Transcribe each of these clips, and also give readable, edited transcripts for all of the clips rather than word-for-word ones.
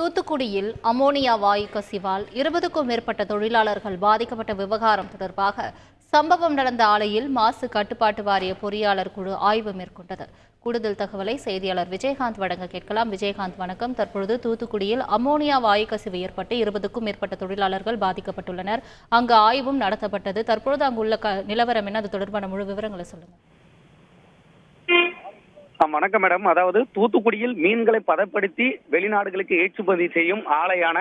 தூத்துக்குடியில் அமோனியா வாயு கசிவால் 20க்கும் மேற்பட்ட தொழிலாளர்கள் பாதிக்கப்பட்ட விவகாரம் தொடர்பாக சம்பவம் நடந்த ஆலையில் மாசு கட்டுப்பாட்டு வாரிய பொறியாளர் குழு ஆய்வு மேற்கொண்டது. கூடுதல் தகவலை செய்தியாளர் விஜயகாந்த் வழங்க கேட்கலாம். விஜயகாந்த், வணக்கம். தற்பொழுது தூத்துக்குடியில் அமோனியா வாயு கசிவு ஏற்பட்டு 20க்கும் மேற்பட்ட தொழிலாளர்கள் பாதிக்கப்பட்டுள்ளனர். அங்கு ஆய்வும் நடத்தப்பட்டது. தற்பொழுது அங்குள்ள நிலவரம் என்ன? அது தொடர்பான முழு விவரங்களை சொல்லுங்க. வணக்கம் மேடம். அதாவது தூத்துக்குடியில் மீன்களை பதப்படுத்தி வெளிநாடுகளுக்கு ஏற்றுமதி செய்யும் ஆலையான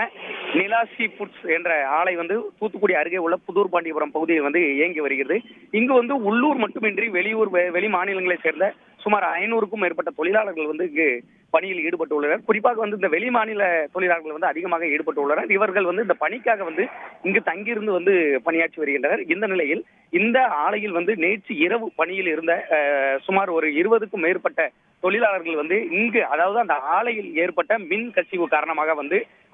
நிலாசி புட்ஸ் என்ற ஆலை தூத்துக்குடி அருகே உள்ள புதூர் பாண்டியபுரம் பகுதியில் இயங்கி வருகிறது. இங்கு உள்ளூர் மட்டுமின்றி வெளி மாநிலங்களை சேர்ந்த சுமார் 500க்கும் மேற்பட்ட தொழிலாளர்கள் இங்கு பணியில் ஈடுபட்டுள்ளனர். குறிப்பாக இந்த வெளி மாநில தொழிலாளர்கள் அதிகமாக ஈடுபட்டுள்ளனர். இவர்கள் இந்த பணிக்காக இங்கு தங்கியிருந்து பணியாற்றி வருகின்றனர். இந்த நிலையில் இந்த ஆலையில் நேற்று இரவு பணியில் இருந்த சுமார் ஒரு 20க்கும் மேற்பட்ட தொழிலாளர்கள் இங்கு, அதாவது அந்த ஆலையில் ஏற்பட்ட மின் கசிவு காரணமாக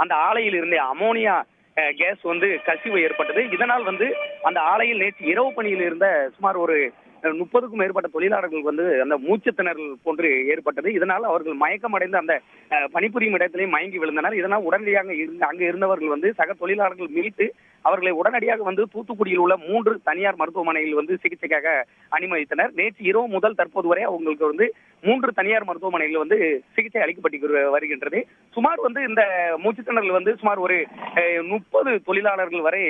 அந்த ஆலையில் இருந்த அமோனியா கேஸ் கசிவு ஏற்பட்டது. இதனால் அந்த ஆலையில் நேற்று இரவு பணியில் இருந்த சுமார் ஒரு 30க்கும் மேற்பட்ட தொழிலாளர்கள் அந்த மூச்சு திணறல் போன்று ஏற்பட்டது. இதனால் அவர்கள் மயக்கமடைந்து அந்த பணிபுரியும் இடத்திலே மயங்கி விழுந்தனர். இதனால் உடனடியாக அங்கு இருந்தவர்கள் சக தொழிலாளர்கள் மீட்டு அவர்களை உடனடியாக தூத்துக்குடியில் உள்ள 3 தனியார் மருத்துவமனையில் சிகிச்சைக்காக அனுமதித்தனர். நேற்று இரவு முதல் தற்போது வரை அவங்களுக்கு 3 தனியார் மருத்துவமனையில் சிகிச்சை அளிக்கப்பட்டு வருகின்றது. சுமார் இந்த மூச்சுத்திணறல் சுமார் ஒரு 30 தொழிலாளர்கள் வரை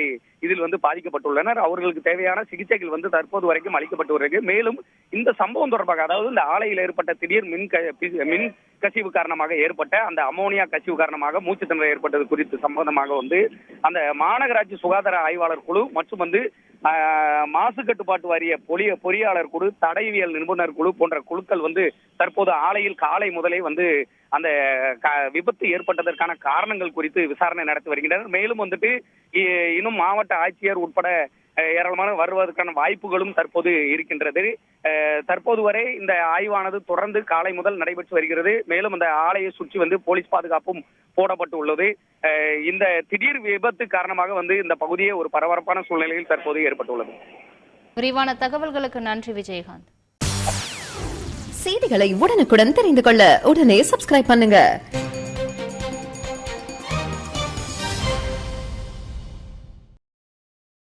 இதில் பாதிக்கப்பட்டுள்ளனர். அவர்களுக்கு தேவையான சிகிச்சைகள் தற்போது வரைக்கும் அளிக்கப்பட்டு வருகிறது. மேலும் இந்த சம்பவம் தொடர்பாக, அதாவது இந்த ஆலையில் ஏற்பட்ட திடீர் மின் கசிவு காரணமாக ஏற்பட்ட அந்த அமோனியா கசிவு காரணமாக மூச்சுத்திணறல் ஏற்பட்டது குறித்து சம்பந்தமாக அந்த மாநகராட்சி சுகாதார ஆய்வாளர் குழு மற்றும் மாசு கட்டுப்பாட்டு வாரிய பொறியாளர் குழு, தடயவியல் நிபுணர் குழு போன்ற குழுக்கள் தற்போது ஆலையில் காலை முதலே அந்த விபத்து ஏற்பட்டதற்கான காரணங்கள் குறித்து விசாரணை நடத்தி வருகின்றனர். மேலும் இன்னும் மாவட்ட ஆட்சியர் உட்பட ஏராளமான வருவதற்கான வாய்ப்புகளும் தற்போது இருக்கின்றது. தற்போது வரை இந்த ஆய்வானது தொடர்ந்து காலை முதல் நடைபெற்று வருகிறது. மேலும் அந்த ஆலையை சுற்றி போலீஸ் பாதுகாப்பும் போடப்பட்டு உள்ளது. இந்த திடீர் விபத்து காரணமாக இந்த பகுதியே ஒரு பரபரப்பான சூழ்நிலையில் தற்போது ஏற்பட்டுள்ளது. விரிவான தகவல்களுக்கு நன்றி விஜயகாந்த். செய்திகளை உடனுக்குடன் தெரிந்து கொள்ள உடனே சப்ஸ்கிரைப் பண்ணுங்க.